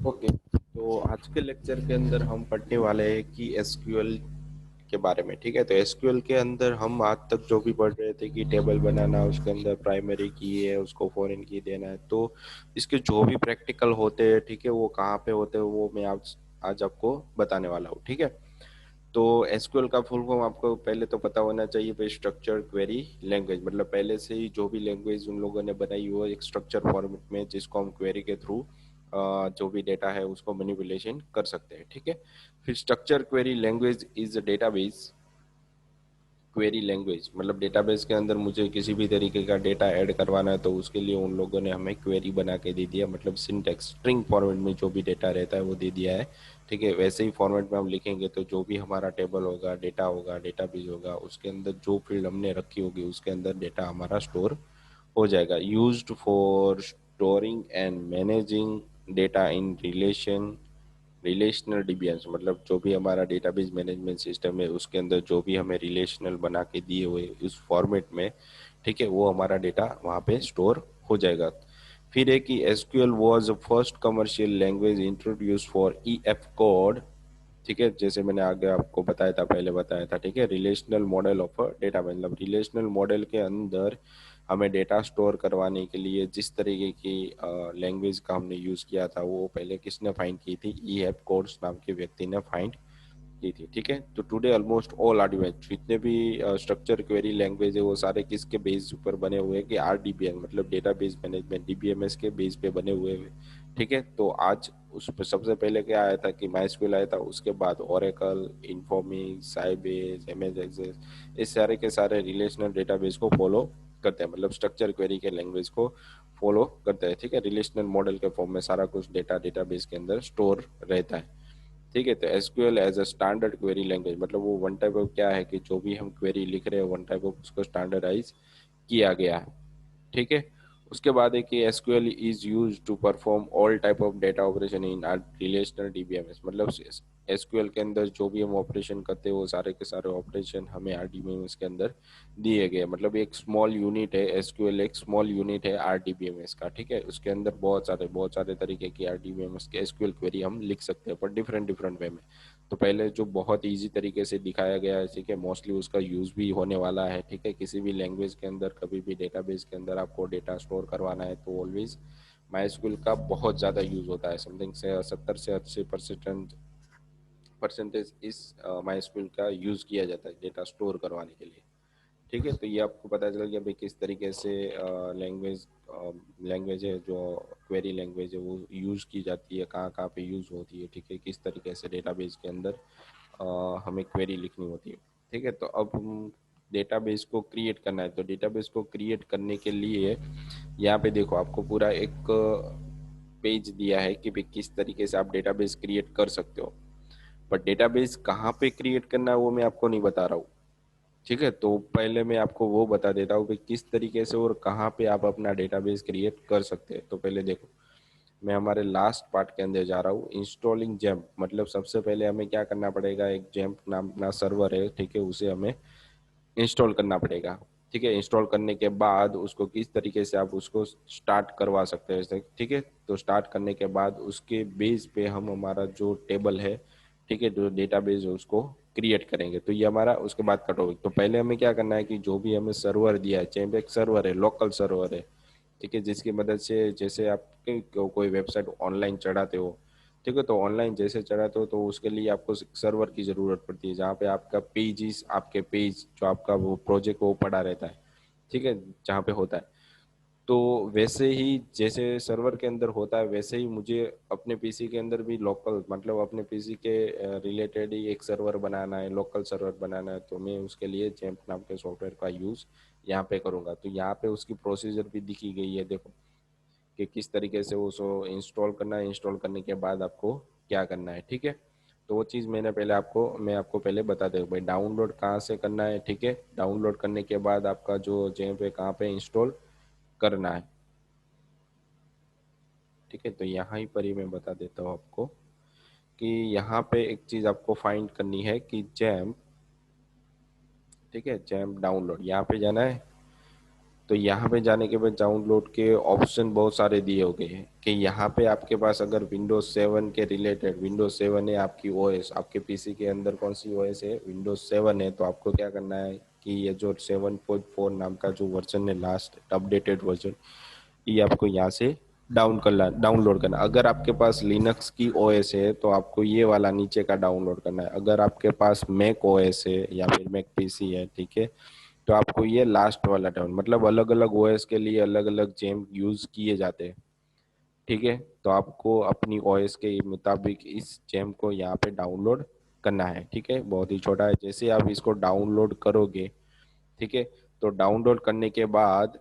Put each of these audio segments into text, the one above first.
Okay, तो आज के लेक्चर के अंदर हम पढ़ने वाले हैं कि एसक्यूएल के बारे में। ठीक है, तो एसक्यूएल के अंदर हम आज तक जो भी पढ़ रहे थे कि टेबल बनाना, उसके अंदर प्राइमरी की है, उसको फॉरेन की देना है, तो इसके जो भी प्रैक्टिकल होते हैं, ठीक है, वो कहाँ पे होते हैं वो मैं आज आज आपको बताने वाला हूँ। ठीक है, तो एसक्यूएल का फुल फॉर्म आपको पहले तो पता होना चाहिए भाई, स्ट्रक्चर क्वेरी लैंग्वेज। मतलब पहले से ही जो भी लैंग्वेज उन लोगों ने बनाई हो एक स्ट्रक्चर फॉर्मेट में, जिसको हम क्वेरी के थ्रू जो भी डेटा है उसको मैनिपुलेशन कर सकते हैं। ठीक है, फिर structure query language is a database. Query language मतलब डेटाबेस के अंदर मुझे किसी भी तरीके का डेटा ऐड करवाना है, तो उसके लिए उन लोगों ने हमें क्वेरी बना के दे दिया। मतलब सिंटेक्स स्ट्रिंग फॉर्मेट में जो भी डेटा रहता है वो दे दिया है। ठीक है, वैसे ही फॉर्मेट में हम लिखेंगे तो जो भी हमारा टेबल होगा, डेटा होगा, डेटाबेस होगा, उसके अंदर जो फील्ड हमने रखी होगी उसके अंदर डेटा हमारा स्टोर हो जाएगा। Used for storing and managing data in relational DBMS. मतलब जो भी हमारा डेटाबेस मैनेजमेंट सिस्टम है उसके अंदर जो भी हमें रिलेशनल बना के दिए हुए उस फॉर्मेट में, ठीक है, वो हमारा डेटा वहाँ पे स्टोर हो जाएगा। फिर है कि SQL was first commercial language introduce for EF code. ठीक है, जैसे मैंने आगे आपको बताया था, पहले बताया था। ठीक है, रिलेशनल मॉडल ऑफ डेटा, मतलब रिलेशनल मॉडल के अंदर हमें डेटा स्टोर करवाने के लिए जिस तरीके की लैंग्वेज का हमने यूज़ किया था वो पहले किसने फाइंड की थी? ई हैप कोड्स नाम के व्यक्ति ने फाइंड की थी। ठीक है, तो टुडे ऑलमोस्ट ऑल आर्टिफैक्ट जितने भी स्ट्रक्चर क्वेरी लैंग्वेज है वो सारे किसके बेस पर बने हुए हैं? कि आरडीबीएम मतलब डेटाबेस मैनेजमेंट डीबीएमएस के बेस पे बने हुए हैं। ठीक है, तो आज उस पर सबसे पहले क्या आया था कि माइस्क्यूल आया था, उसके बाद ओरेकल, इन्फॉर्मिक्स, साइबेस, एमएस एक्सेस, इस सारे के सारे रिलेशनल डेटाबेस को फॉलो करते हैं। मतलब स्ट्रक्चर क्वेरी के लैंग्वेज को फॉलो करते हैं। ठीक है, रिलेशनल मॉडल के फॉर्म में सारा कुछ डेटा डेटाबेस के अंदर स्टोर रहता है। ठीक है, तो SQL as a standard query language, मतलब वो वन टाइप ऑफ क्या है कि जो भी हम क्वेरी लिख रहे हैं वन टाइप ऑफ उसको स्टैंडर्डाइज किया गया है। ठीक है, उसके बाद है कि SQL is use to perform all type of data operation in our relational DBMS. मतलब एसक्यूएल के अंदर जो भी हम ऑपरेशन करते हैं वो सारे के सारे ऑपरेशन हमें आरडीबीएमएस के अंदर दिए गए। मतलब एक स्मॉल यूनिट है एसक्यूएल, एक स्मॉल यूनिट है आरडीबीएमएस का। ठीक है, उसके अंदर बहुत सारे तरीके की आरडीबीएमएस के एसक्यूएल क्वेरी हम लिख सकते हैं, पर डिफरेंट डिफरेंट वे में। तो पहले जो बहुत इजी तरीके से दिखाया गया है, ठीक है, मोस्टली उसका यूज भी होने वाला है। ठीक है, किसी भी लैंग्वेज के अंदर कभी भी डेटाबेस के अंदर आपको डेटा स्टोर करवाना है तो ऑलवेज माइस्क्यूल का बहुत ज़्यादा यूज होता है। समथिंग से 70 से 80% परसेंटेज इस माइस्क्यूल का यूज किया जाता है डेटा स्टोर करवाने के लिए। ठीक है, तो ये आपको पता चल गया भाई किस तरीके से लैंग्वेज लैंग्वेज है जो क्वेरी लैंग्वेज है वो यूज़ की जाती है, कहाँ कहाँ पे यूज़ होती है। ठीक है, किस तरीके से डेटाबेस के अंदर हमें क्वेरी लिखनी होती है। ठीक है, तो अब हम डेटाबेस को क्रिएट करना है, तो डेटाबेस को क्रिएट करने के लिए यहाँ पे देखो आपको पूरा एक पेज दिया है कि भाई किस तरीके से आप डेटाबेस क्रिएट कर सकते हो। पर डेटाबेस कहाँ पे क्रिएट करना है वो मैं आपको नहीं बता रहा हूँ। ठीक है, तो पहले मैं आपको वो बता देता हूँ कि किस तरीके से और कहाँ पे आप अपना डेटाबेस क्रिएट कर सकते हैं। तो पहले देखो, मैं हमारे लास्ट पार्ट के अंदर जा रहा हूँ, इंस्टॉलिंग जैम्प। मतलब सबसे पहले हमें क्या करना पड़ेगा, एक जैम्प नाम का सर्वर है, ठीक है, उसे हमें इंस्टॉल करना पड़ेगा। ठीक है, इंस्टॉल करने के बाद उसको किस तरीके से आप उसको स्टार्ट करवा सकते हैं। ठीक है, तो स्टार्ट करने के बाद उसके बेस पे हम हमारा जो टेबल है, ठीक है, जो डेटाबेस है उसको क्रिएट करेंगे। तो ये हमारा उसके बाद का टॉपिक। तो पहले हमें क्या करना है कि जो भी हमें सर्वर दिया है, चाहे एक सर्वर है, लोकल सर्वर है, ठीक है, जिसकी मदद से जैसे आप कोई वेबसाइट ऑनलाइन चढ़ाते हो, ठीक है, तो ऑनलाइन जैसे चढ़ाते हो तो उसके लिए आपको सर्वर की ज़रूरत पड़ती है, जहाँ पे आपका पेजेस, आपके पेज जो आपका वो प्रोजेक्ट वो पड़ा रहता है। ठीक है, जहाँ पे होता है, तो वैसे ही जैसे सर्वर के अंदर होता है वैसे ही मुझे अपने पीसी के अंदर भी लोकल, मतलब अपने पीसी के रिलेटेड ही एक सर्वर बनाना है, लोकल सर्वर बनाना है। तो मैं उसके लिए जैम्प नाम के सॉफ्टवेयर का यूज़ यहाँ पे करूँगा। तो यहाँ पे उसकी प्रोसीजर भी दिखी गई है, देखो कि किस तरीके से उसको इंस्टॉल करना है, इंस्टॉल करने के बाद आपको क्या करना है। ठीक है, तो वो चीज़ मैं आपको पहले बता दूँ भाई, डाउनलोड कहाँ से करना है। ठीक है, डाउनलोड करने के बाद आपका जो जेम पे कहाँ पे इंस्टॉल करना है। ठीक है, तो यहाँ ही पर ही मैं बता देता हूँ आपको कि यहाँ पे एक चीज़ आपको फाइंड करनी है कि जैम, ठीक है, जैम डाउनलोड यहाँ पे जाना है। तो यहाँ पे जाने के बाद डाउनलोड के ऑप्शन बहुत सारे दिए हो गए हैं कि यहाँ पे आपके पास अगर विंडोज 7 के रिलेटेड, विंडोज 7 है आपकी ओएस, आपके पीसी के अंदर कौन सी ओएस है, विंडोज 7 है, तो आपको क्या करना है कि ये जो 7.4 नाम का जो वर्जन है, लास्ट अपडेटेड वर्जन, ये आपको यहाँ से डाउनलोड करना। अगर आपके पास लिनक्स की ओएस है तो आपको ये वाला नीचे का डाउनलोड करना है। अगर आपके पास मैक ओएस है या फिर मैक पीसी है, ठीक है, तो आपको ये लास्ट वाला डाउन, मतलब अलग अलग ओएस के लिए अलग अलग जेम यूज किए जाते हैं, ठीक है। तो आपको अपनी ओएस के मुताबिक इस जेम को यहाँ पे डाउनलोड करना है, ठीक है। बहुत ही छोटा है। जैसे आप इसको डाउनलोड करोगे, ठीक है, तो डाउनलोड करने के बाद,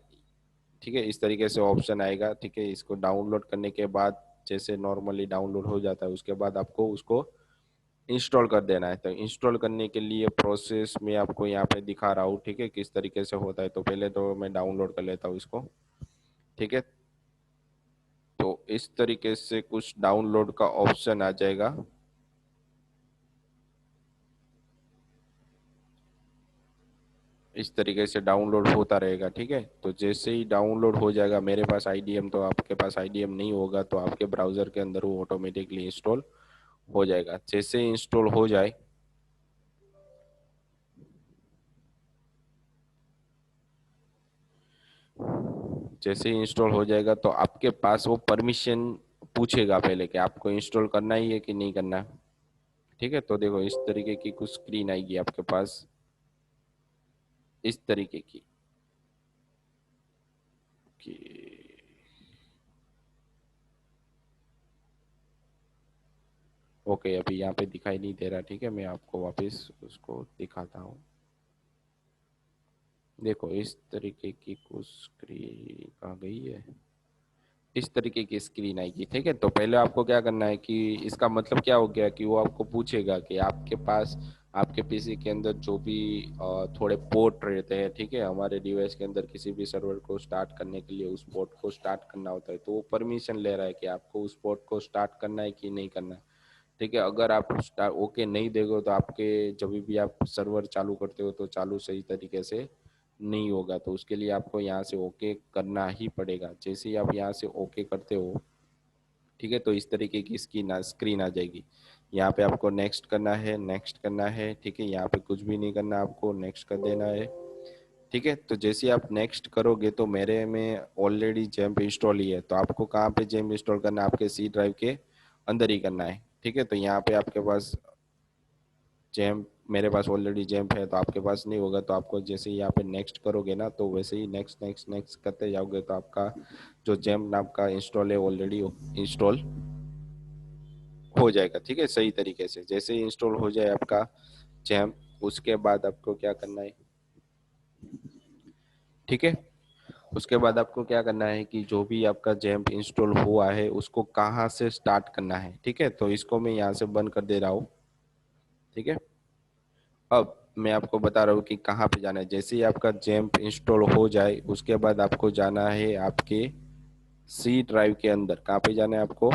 ठीक है, इस तरीके से ऑप्शन आएगा, ठीक है। इसको डाउनलोड करने के बाद जैसे नॉर्मली डाउनलोड हो जाता है, उसके बाद आपको उसको इंस्टॉल कर देना है। तो इंस्टॉल करने के लिए प्रोसेस में आपको यहाँ पे दिखा रहा हूँ, ठीक है, किस तरीके से होता है। तो पहले तो मैं डाउनलोड कर लेता हूँ इसको, ठीक है। तो इस तरीके से कुछ डाउनलोड का ऑप्शन आ जाएगा। इस तरीके से डाउनलोड होता रहेगा, ठीक है। तो जैसे ही डाउनलोड हो जाएगा, मेरे पास आईडीएम, तो आपके पास आईडीएम नहीं होगा तो आपके ब्राउजर के अंदर वो ऑटोमेटिकली इंस्टॉल हो जाएगा। जैसे ही इंस्टॉल हो जाए, जैसे ही इंस्टॉल हो जाएगा तो आपके पास वो परमिशन पूछेगा पहले कि आपको इंस्टॉल करना ही है कि नहीं करना है, ठीक है। तो देखो इस तरीके की कुछ स्क्रीन आएगी आपके पास, इस तरीके की कि ओके, अभी यहाँ पे दिखाई नहीं दे रहा, ठीक है। मैं आपको वापस उसको दिखाता हूँ। देखो इस तरीके की कुछ स्क्रीन आ गई है, इस तरीके की स्क्रीन आएगी, ठीक है। तो पहले आपको क्या करना है कि इसका मतलब क्या हो गया कि वो आपको पूछेगा कि आपके पास, आपके पीसी के अंदर जो भी थोड़े पोर्ट रहते हैं, ठीक है, हमारे डिवाइस के अंदर किसी भी सर्वर को स्टार्ट करने के लिए उस पोर्ट को स्टार्ट करना होता है, तो वो परमिशन ले रहा है कि आपको उस पोर्ट को स्टार्ट करना है कि नहीं करना है, ठीक है। अगर आप ओके नहीं दोगे तो आपके जब भी आप सर्वर चालू करते हो तो चालू सही तरीके से नहीं होगा। तो उसके लिए आपको यहाँ से ओके करना ही पड़ेगा। जैसे ही आप यहाँ से ओके करते हो, ठीक है, तो इस तरीके की स्क्रीन आ जाएगी। यहाँ पे आपको नेक्स्ट करना है, नेक्स्ट करना है, ठीक है। यहाँ पे कुछ भी नहीं करना, आपको नेक्स्ट कर देना है, ठीक है। तो जैसे ही आप नेक्स्ट करोगे तो मेरे में ऑलरेडी जेम्प इंस्टॉल ही है, तो आपको कहाँ पे जेम्प इंस्टॉल करना है, आपके सी ड्राइव के अंदर ही करना है, ठीक है। तो यहाँ पे आपके पास जैम्प, मेरे पास ऑलरेडी जैम्प है, तो आपके पास नहीं होगा। तो आपको जैसे ही यहाँ पे नेक्स्ट करोगे ना, तो वैसे ही नेक्स्ट नेक्स्ट नेक्स्ट करते जाओगे तो आपका जो जैम्प नाम का इंस्टॉल है ऑलरेडी इंस्टॉल हो जाएगा, ठीक है, सही तरीके से। जैसे ही इंस्टॉल हो जाए आपका जैम्प, उसके बाद आपको क्या करना है, ठीक है, उसके बाद आपको क्या करना है कि जो भी आपका जैम्प इंस्टॉल हुआ है उसको कहाँ से स्टार्ट करना है, ठीक है। तो इसको मैं यहाँ से बंद कर दे रहा हूँ, ठीक है। अब मैं आपको बता रहा हूँ कि कहाँ पे जाना है। जैसे ही आपका जैम्प इंस्टॉल हो जाए उसके बाद आपको जाना है आपके सी ड्राइव के अंदर। कहाँ पे जाना है आपको,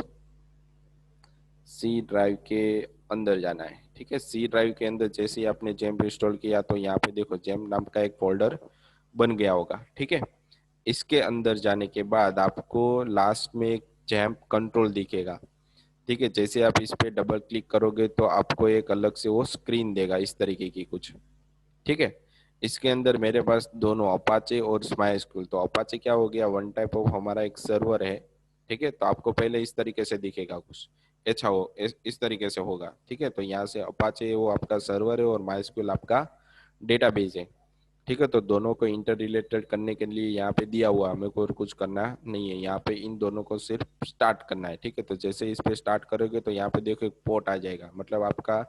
सी ड्राइव के अंदर जाना है, ठीक है। सी ड्राइव के अंदर जैसे ही आपने जैम्प इंस्टॉल किया तो यहाँ पे देखो जैम्प नाम का एक फोल्डर बन गया होगा, ठीक है। इसके अंदर जाने के बाद आपको लास्ट में एक जैम्प कंट्रोल दिखेगा, ठीक है। जैसे आप इस पे डबल क्लिक करोगे तो आपको एक अलग से वो स्क्रीन देगा इस तरीके की कुछ, ठीक है। इसके अंदर मेरे पास दोनों अपाचे और स्माई स्कूल, तो अपाचे क्या हो गया, वन टाइप ऑफ हमारा एक सर्वर है, ठीक है। तो आपको पहले इस तरीके से दिखेगा कुछ, अच्छा हो इस तरीके से होगा, ठीक है। तो यहाँ से अपाचे वो आपका सर्वर है और माई स्कूल आपका डेटाबेस है, ठीक है। तो दोनों को इंटर रिलेटेड करने के लिए यहाँ पे दिया हुआ, हमें को और कुछ करना नहीं है, यहाँ पे इन दोनों को सिर्फ स्टार्ट करना है, ठीक है। तो जैसे इस पे स्टार्ट करोगे तो यहाँ पे देखो एक पोर्ट आ जाएगा, मतलब आपका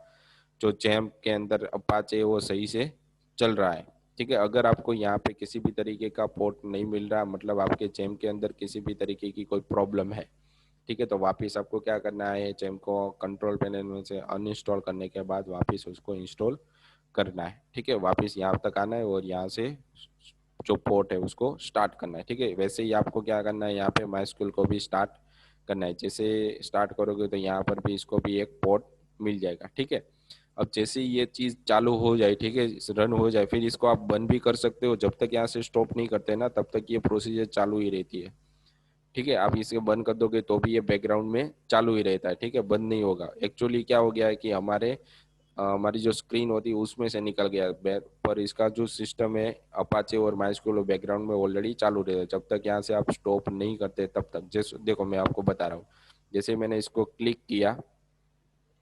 जो जैम्प के अंदर अपाचे है वो सही से चल रहा है, ठीक है। अगर आपको यहाँ पे किसी भी तरीके का पोर्ट नहीं मिल रहा, मतलब आपके जैम्प के अंदर किसी भी तरीके की कोई प्रॉब्लम है, ठीक है, तो वापस आपको क्या करना है, जैम्प को कंट्रोल पैनल में से अनइंस्टॉल करने के बाद वापस उसको इंस्टॉल करना है, ठीक है। वापस यहाँ तक आना है और यहाँ से जो पोर्ट है उसको स्टार्ट करना है, ठीक है। वैसे ही आपको क्या करना है, यहाँ पे माई स्कूल को भी स्टार्ट करना है। जैसे स्टार्ट करोगे तो यहाँ पर भी इसको भी एक पोर्ट मिल जाएगा, ठीक है। अब जैसे ही ये चीज चालू हो जाए, ठीक है, रन हो जाए, फिर इसको आप बंद भी कर सकते हो। जब तक यहाँ से स्टॉप नहीं करते ना तब तक ये प्रोसीजर चालू ही रहती है। ठीक है, आप इसे बंद कर दोगे तो भी ये बैकग्राउंड में चालू ही रहता है। ठीक है, बंद नहीं होगा। एक्चुअली क्या हो गया है कि हमारी जो स्क्रीन होती है उसमें से निकल गया पर इसका जो सिस्टम है अपाचे और माइस्क्यूल बैकग्राउंड में ऑलरेडी चालू रहता है। जब तक यहाँ से आप स्टॉप नहीं करते तब तक। जैसे देखो मैं आपको बता रहा हूँ, जैसे मैंने इसको क्लिक किया,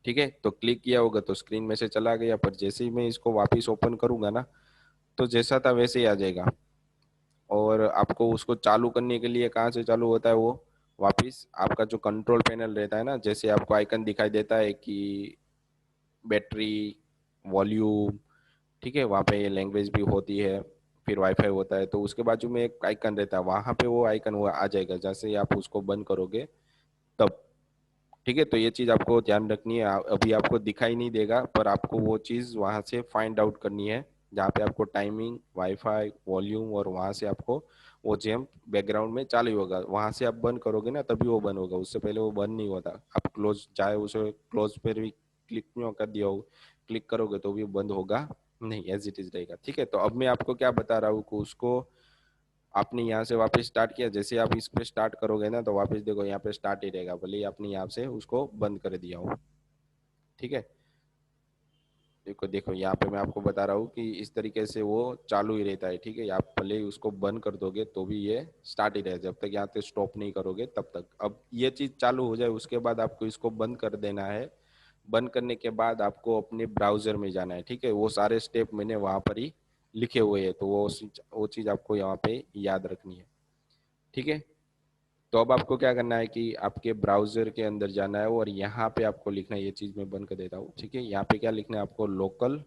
ठीक है, तो क्लिक किया होगा तो स्क्रीन में से चला गया, पर जैसे ही मैं इसको वापस ओपन करूंगा ना तो जैसा था वैसे ही आ जाएगा। और आपको उसको चालू करने के लिए कहाँ से चालू होता है वो, वापस आपका जो कंट्रोल पैनल रहता है ना, जैसे आपको आइकन दिखाई देता है कि बैटरी, वॉल्यूम, ठीक है, वहाँ पे ये लैंग्वेज भी होती है, फिर वाईफाई होता है, तो उसके बाजू में एक आइकन रहता है, वहाँ पे वो आइकन वो आ जाएगा जैसे ही आप उसको बंद करोगे तब। ठीक है, तो ये चीज आपको ध्यान रखनी है। अभी आपको दिखाई नहीं देगा पर आपको वो चीज वहां से फाइंड आउट करनी है, जहाँ पे आपको टाइमिंग, वाईफाई, वॉल्यूम, और वहां से आपको वो जेम बैकग्राउंड में चालू होगा। वहां से आप बंद करोगे ना तभी वो बंद होगा, उससे पहले वो बंद नहीं होता। आप क्लोज चाहे उसे क्लोज पर भी क्लिक नहीं कर दिया हो, क्लिक करोगे तो भी बंद होगा नहीं, एज इट इज रहेगा। ठीक है, तो अब मैं आपको क्या बता रहा हूँ कि उसको आपने यहाँ से वापस स्टार्ट किया, जैसे आप इस पे स्टार्ट करोगे ना तो वापस देखो यहाँ पे स्टार्ट ही रहेगा, भले ही आपने यहाँ से उसको बंद कर दिया हो। ठीक है, देखो देखो यहाँ पे मैं आपको बता रहा हूँ कि इस तरीके से वो चालू ही रहता है। ठीक है, आप भले ही उसको बंद कर दोगे तो भी ये स्टार्ट ही रहेगा, जब तक यहाँ पे स्टॉप नहीं करोगे तब तक। अब ये चीज चालू हो जाए उसके बाद आपको इसको बंद कर देना है। बंद करने के बाद आपको अपने ब्राउजर में जाना है। ठीक है, वो सारे स्टेप मैंने वहां पर ही लिखे हुए हैं, तो वो चीज आपको यहाँ पे याद रखनी है। ठीक है, तो अब आपको क्या करना है कि आपके ब्राउजर के अंदर जाना है और यहाँ पे आपको लिखना है, ये चीज मैं बंद कर देता हूँ। ठीक है, यहाँ पे क्या लिखना है आपको, लोकल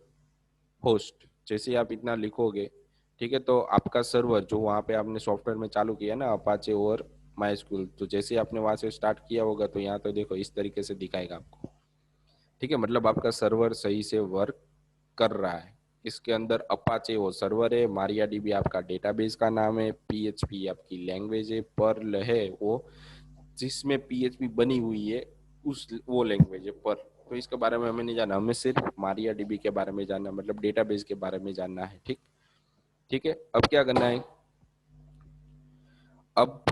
होस्ट। जैसे ही आप इतना लिखोगे, ठीक है, तो आपका सर्वर जो वहाँ पे आपने सॉफ्टवेयर में चालू किया ना अपाचे और माइस्क्यूल, तो जैसे ही आपने वहां से स्टार्ट किया होगा तो यहाँ तो देखो इस तरीके से दिखाएगा आपको। ठीक है, मतलब आपका सर्वर सही से वर्क कर रहा है। इसके अंदर अपाचे वो सर्वर है, मारिया डीबी आपका डेटाबेस का नाम है, पीएचपी आपकी लैंग्वेज है, पर्ल है वो जिसमें पीएचपी बनी हुई है, उस वो लैंग्वेज है पर। तो इसके बारे में हमें नहीं जानना, हमें सिर्फ मारिया डीबी के बारे में जानना, मतलब डेटाबेस के बारे में जानना है। ठीक, ठीक है, अब क्या करना है, अब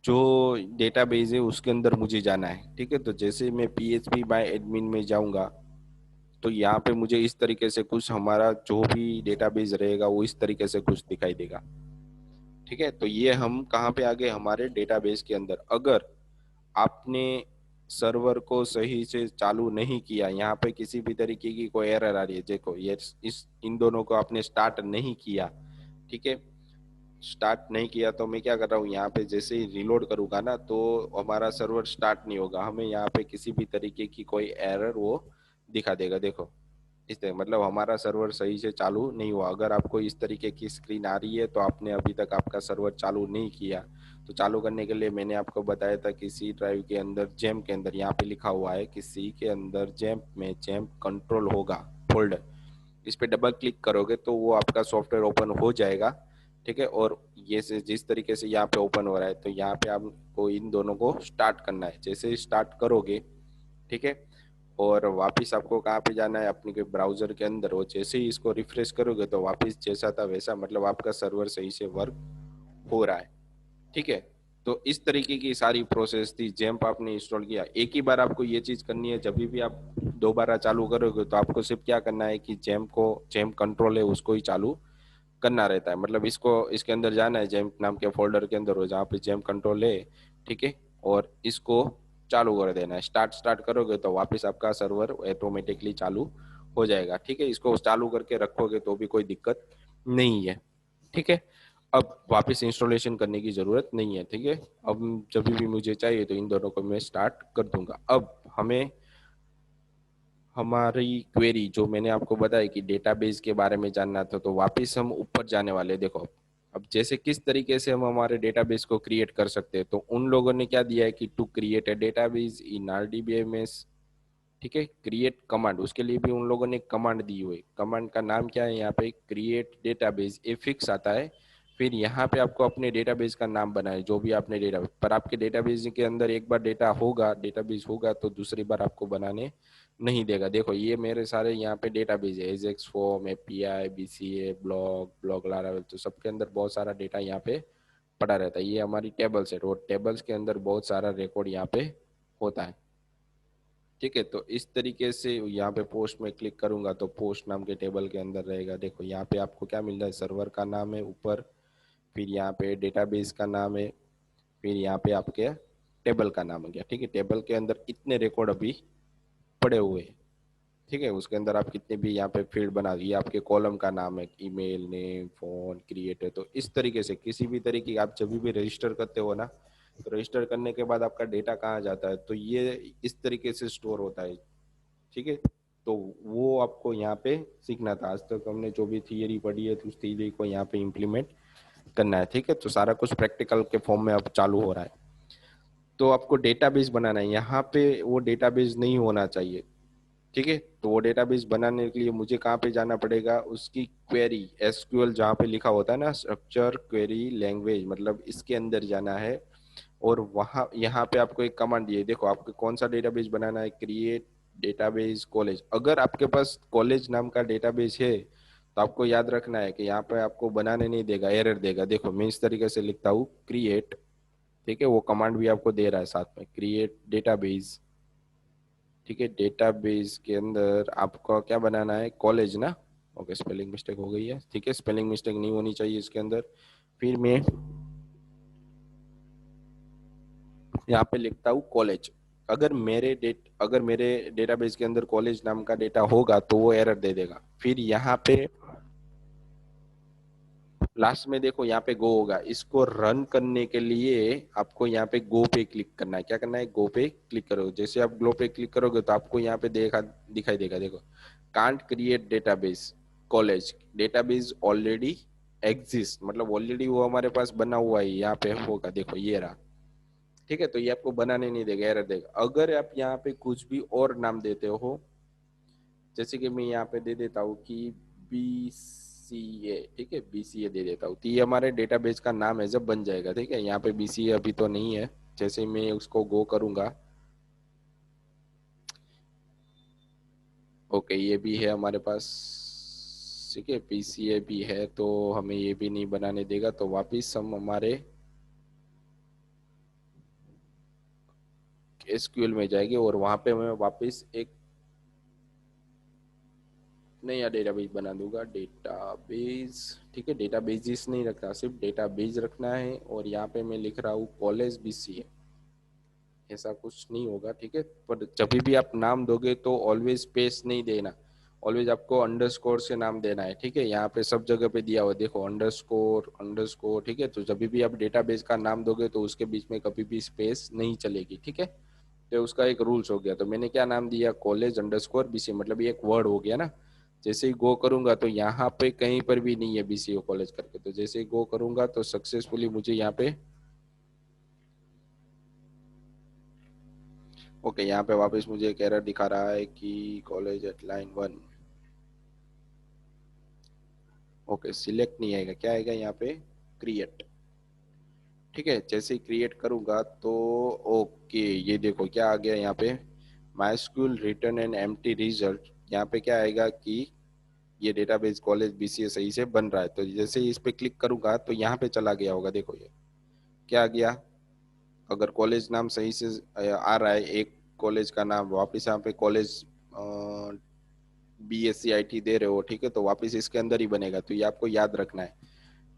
जो डेटाबेस है उसके अंदर मुझे जाना है। ठीक है, तो जैसे मैं पीएचपी बाय एडमिन में जाऊंगा तो यहाँ पे मुझे इस तरीके से कुछ हमारा जो भी डेटाबेस रहेगा वो इस तरीके से कुछ दिखाई देगा। ठीक है, तो ये हम कहाँ पे आ गए, हमारे डेटाबेस के अंदर। अगर आपने सर्वर को सही से चालू नहीं किया, यहाँ पे किसी भी तरीके की कोई एरर आ रही है, देखो ये इस इन दोनों को आपने स्टार्ट नहीं किया, ठीक है, स्टार्ट नहीं किया, तो मैं क्या कर रहा हूँ यहाँ पे जैसे ही रिलोड करूंगा ना तो हमारा सर्वर स्टार्ट नहीं होगा, हमें यहाँ पे किसी भी तरीके की कोई एरर वो दिखा देगा। देखो इस तरह, मतलब हमारा सर्वर सही से चालू नहीं हुआ। अगर आपको इस तरीके की स्क्रीन आ रही है तो आपने अभी तक आपका सर्वर चालू नहीं किया। तो चालू करने के लिए मैंने आपको बताया था कि सी ड्राइव के अंदर जैम के अंदर यहाँ पे लिखा हुआ है कि सी के अंदर जैम में जैम कंट्रोल होगा फोल्डर, इस पे डबल क्लिक करोगे तो वो आपका सॉफ्टवेयर ओपन हो जाएगा। ठीक है, और ये से जिस तरीके से यहाँ पे ओपन हो रहा है तो यहाँ पे आपको इन दोनों को स्टार्ट करना है। जैसे स्टार्ट करोगे, ठीक है, और वापस आपको कहाँ पे जाना है, अपने के ब्राउजर के अंदर, वो जैसे ही इसको रिफ्रेश करोगे तो वापस जैसा था वैसा, मतलब आपका सर्वर सही से वर्क हो रहा है। ठीक है, तो इस तरीके की सारी प्रोसेस थी। जैम्प आपने इंस्टॉल किया, एक ही बार आपको ये चीज करनी है, जब भी आप दोबारा चालू करोगे तो आपको सिर्फ क्या करना है कि जैम्प कंट्रोल है उसको ही चालू करना रहता है। मतलब इसको इसके अंदर जाना है, जैम्प नाम के फोल्डर के अंदर हो जहाँ पे जैम्प कंट्रोल है, ठीक है, और इसको चालू कर देना है। स्टार्ट स्टार्ट करोगे तो वापस आपका सर्वर ऑटोमेटिकली चालू हो जाएगा। ठीक है, इसको चालू करके रखोगे तो भी कोई दिक्कत नहीं है। ठीक है, अब वापस इंस्टॉलेशन करने की जरूरत नहीं है। ठीक है, अब जब भी मुझे चाहिए तो इन दोनों को मैं स्टार्ट कर दूंगा। अब हमें हमारी क्वेरी जो मैंने आपको बताया कि डेटाबेस के बारे में जानना था, तो वापस हम ऊपर जाने वाले। देखो अब जैसे किस तरीके से हम हमारे डेटाबेस को क्रिएट कर सकते हैं, तो उन लोगों ने क्या दिया है कि to create a database in RDBMS, ठीक है, क्रिएट कमांड, उसके लिए भी उन लोगों ने कमांड दी हुई। कमांड का नाम क्या है, यहाँ पे क्रिएट डेटाबेस, ए फिक्स आता है, फिर यहाँ पे आपको अपने डेटाबेस का नाम बनाए, जो भी आपने डेटाबेस, पर आपके डेटाबेस के अंदर एक बार डेटाबेस होगा तो दूसरी बार आपको बनाने नहीं देगा। देखो ये मेरे सारे यहाँ पे डेटाबेस है, Ajax form, API, BCA, blog Laravel, तो सबके अंदर बहुत सारा डेटा यहाँ पे पड़ा रहता है। ये हमारी टेबल्स है, तो टेबल्स के अंदर बहुत सारा रिकॉर्ड यहाँ पे होता है। ठीक है, तो इस तरीके से यहाँ पे पोस्ट में क्लिक करूंगा तो पोस्ट नाम के टेबल के अंदर रहेगा। देखो यहाँ पे आपको क्या मिल रहा है, सर्वर का नाम है ऊपर, फिर यहाँ पे डेटाबेस का नाम है, फिर यहाँ पे आपके टेबल का नाम है गया। ठीक है, टेबल के अंदर इतने रिकॉर्ड अभी पड़े हुए हैं। ठीक है, उसके अंदर आप कितने भी यहाँ पे फील्ड बना, ये आपके कॉलम का नाम है, ईमेल नेम, फोन, क्रिएटर। तो इस तरीके से किसी भी तरीके की आप जब भी रजिस्टर करते हो ना, तो रजिस्टर करने के बाद आपका डेटा कहाँ जाता है, तो ये इस तरीके से स्टोर होता है। ठीक है, तो वो आपको यहाँ पे सीखना था। आज तक हमने जो भी थियरी पढ़ी है तो उस थियरी को यहाँ पे इम्प्लीमेंट करना है। ठीक है, तो सारा कुछ प्रैक्टिकल के फॉर्म में अब चालू हो रहा है। तो आपको डेटाबेस बनाना है, यहाँ पे वो डेटाबेस नहीं होना चाहिए। ठीक है, तो वो डेटाबेस बनाने के लिए मुझे कहाँ पे जाना पड़ेगा, उसकी क्वेरी एसक्यूएल जहाँ पे लिखा होता है ना, स्ट्रक्चर क्वेरी लैंग्वेज, मतलब इसके अंदर जाना है। और वहाँ यहाँ पे आपको एक कमांड दिए, देखो आपको कौन सा डेटाबेस बनाना है, क्रिएट डेटाबेस कॉलेज। अगर आपके पास कॉलेज नाम का डेटाबेस है तो आपको याद रखना है कि यहाँ पे आपको बनाने नहीं देगा, एरर देगा। देखो मैं इस तरीके से लिखता हूँ क्रिएट, ठीक है, वो कमांड भी आपको दे रहा है साथ में, क्रिएट डेटाबेस। ठीक है, डेटाबेस के अंदर आपको क्या बनाना है, कॉलेज ना। ओके, स्पेलिंग मिस्टेक हो गई है। ठीक है, स्पेलिंग मिस्टेक नहीं होनी चाहिए इसके अंदर। फिर मैं यहाँ पे लिखता हूँ कॉलेज। अगर मेरे डेटाबेस के अंदर कॉलेज नाम का डेटा होगा तो वो एरर दे देगा। फिर यहाँ पे लास्ट में देखो यहाँ पे गो होगा, इसको रन करने के लिए आपको यहाँ पे गो पे क्लिक करना है। क्या करना है, गो पे क्लिक करो। जैसे आप गो पे क्लिक करोगे तो आपको यहाँ पे दिखाई देगा, देखो can't create database college, database already exist, मतलब ऑलरेडी वो हमारे पास बना हुआ है, यहाँ पे होगा, देखो ये रहा। ठीक है, तो ये आपको बनाने नहीं देगा, एरर देगा। अगर आप यहाँ पे कुछ भी और नाम देते हो, जैसे कि मैं यहाँ पे दे देता हूँ कि बीसीए, ठीक है, बीसीए दे देता हूँ, तो ये हमारे डेटाबेस का नाम है जब बन जाएगा। ठीक है, यहाँ पे बीसीए अभी तो नहीं है, जैसे मैं उसको गो करूंगा। ओके, ये भी है हमारे पास। ठीक है, बीसीए भी है, तो हमें ये भी नहीं बनाने देगा, तो वापिस हम हमारे एसक्यूएल में जाएंगे और वहां पे मैं वापस एक नया डेटाबेस बना दूंगा, डेटाबेस। ठीक है, डेटाबेस नहीं रखना, सिर्फ डेटाबेस रखना है। और यहाँ पे मैं लिख रहा हूँ कॉलेज बीसीए, ऐसा कुछ नहीं होगा। ठीक है, पर जब भी आप नाम दोगे तो ऑलवेज स्पेस नहीं देना, ऑलवेज आपको अंडरस्कोर से नाम देना है। ठीक है, यहाँ पे सब जगह पे दिया हुआ है, देखो अंडरस्कोर अंडरस्कोर। ठीक है, तो जब भी आप डेटाबेस का नाम दोगे तो उसके बीच में कभी भी स्पेस नहीं चलेगी। ठीक है, तो उसका एक रूल्स हो गया। तो मैंने क्या नाम दिया, कॉलेज अंडरस्कोर बीसी, मतलब ये एक वर्ड हो गया ना। जैसे ही गो करूंगा तो यहाँ पे कहीं पर भी नहीं है बीसीओ कॉलेज करके, तो जैसे ही गो करूंगा तो सक्सेसफुली मुझे यहाँ पे ओके, यहाँ पे वापस मुझे एक एरर दिखा रहा है कि college eight line 1। Okay, select नहीं आएगा, क्या आएगा यहाँ पे, क्रिएट। ठीक है, जैसे ही क्रिएट करूंगा तो ओके, ये देखो क्या आ गया यहाँ पे, my school return and empty result. यहाँ पे क्या आएगा कि ये डेटाबेस कॉलेज बीसीए सही से बन रहा है। तो जैसे ही इस पे क्लिक करूंगा तो यहाँ पे चला गया होगा, देखो ये क्या आ गया। अगर कॉलेज नाम सही से आ रहा है, एक कॉलेज का नाम, वापस यहाँ पे कॉलेज बीएससी आईटी दे रहे हो, ठीक है, तो वापस इसके अंदर ही बनेगा। तो ये आपको याद रखना है।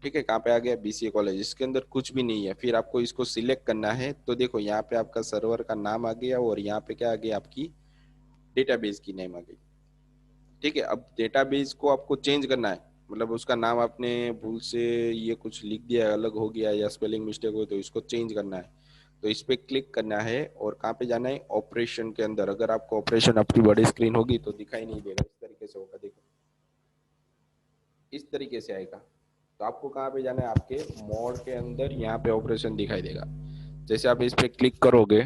ठीक है, कहाँ पे आ गया, बीसीए कॉलेज, इसके अंदर कुछ भी नहीं है। फिर आपको इसको सिलेक्ट करना है, तो देखो यहाँ पे आपका सर्वर का नाम आ गया और यहाँ पे क्या आ गया, आपकी डेटाबेस की नेम आ गई। ठीक है, अब डेटाबेस को आपको चेंज करना है, मतलब उसका नाम आपने भूल से ये कुछ लिख दिया, अलग हो गया या स्पेलिंग मिस्टेक हो, तो इसको चेंज करना है। तो इस पे क्लिक करना है और कहाँ पे जाना है, ऑपरेशन के अंदर। अगर आपको ऑपरेशन आपकी बड़ी स्क्रीन होगी तो दिखाई नहीं देगा, इस तरीके से होगा, देखो इस तरीके से आएगा। तो आपको कहाँ पे जाना है, आपके मोड के अंदर, यहाँ पे ऑपरेशन दिखाई देगा। जैसे आप इस पे क्लिक करोगे,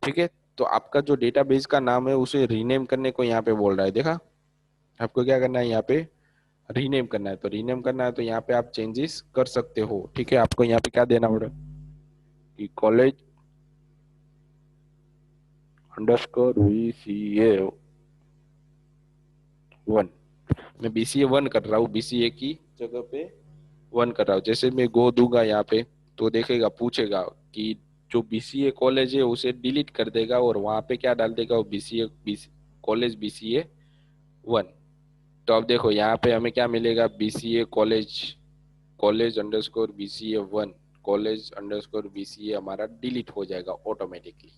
ठीक है, तो आपका जो डेटाबेस का नाम है उसे रीनेम करने को यहाँ पे बोल रहा है, देखा। आपको क्या करना है, यहाँ पे रीनेम करना है तो रीनेम करना है तो यहाँ पे आप चेंजेस कर सकते हो। ठीक है, आपको यहाँ पे क्या देना पड़ेगा कि college_VCA1। मैं BCA1 कर रहा हूँ, BCA की जगह पे 1 कर रहा हूँ। जैसे मैं गो दूंगा यहाँ पे तो देखेगा, पूछेगा कि जो BCA कॉलेज है उसे डिलीट कर देगा और वहां पे क्या डाल देगा, वो कॉलेज BCA1। तो अब देखो यहाँ पे हमें क्या मिलेगा, BCA कॉलेज, कॉलेज_BCA1, कॉलेज_BCA हमारा डिलीट हो जाएगा ऑटोमेटिकली,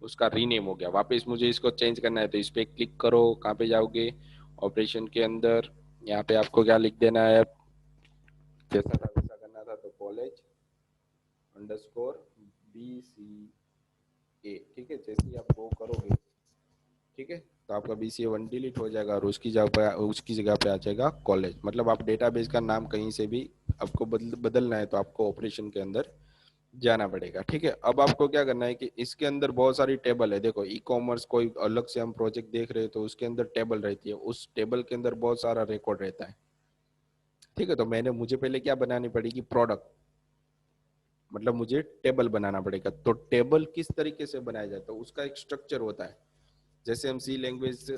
उसका रीनेम हो गया। वापस मुझे इसको चेंज करना है तो इस पे क्लिक करो, कहाँ पे जाओगे, ऑपरेशन के अंदर, यहाँ पे आपको क्या लिख देना है, जैसा था वैसा करना था, तो college_BCA। ठीक है, जैसे ही आप वो करोगे, ठीक है, तो आपका BCA1 डिलीट हो जाएगा और उसकी जगह पे आ जाएगा कॉलेज। मतलब आप डेटाबेस का नाम कहीं से भी आपको बदलना है तो आपको ऑपरेशन के अंदर जाना पड़ेगा। ठीक है, अब आपको क्या करना है कि इसके अंदर बहुत सारी टेबल है। देखो ई कॉमर्स कोई अलग से हम प्रोजेक्ट देख रहे हैं तो उसके अंदर टेबल रहती है, उस टेबल के अंदर बहुत सारा रिकॉर्ड रहता है। ठीक है, तो मुझे पहले क्या बनानी पड़ेगी, प्रोडक्ट, मतलब मुझे टेबल बनाना पड़ेगा। तो टेबल किस तरीके से बनाया जाता है, उसका एक स्ट्रक्चर होता है। जैसे हम सी लैंग्वेज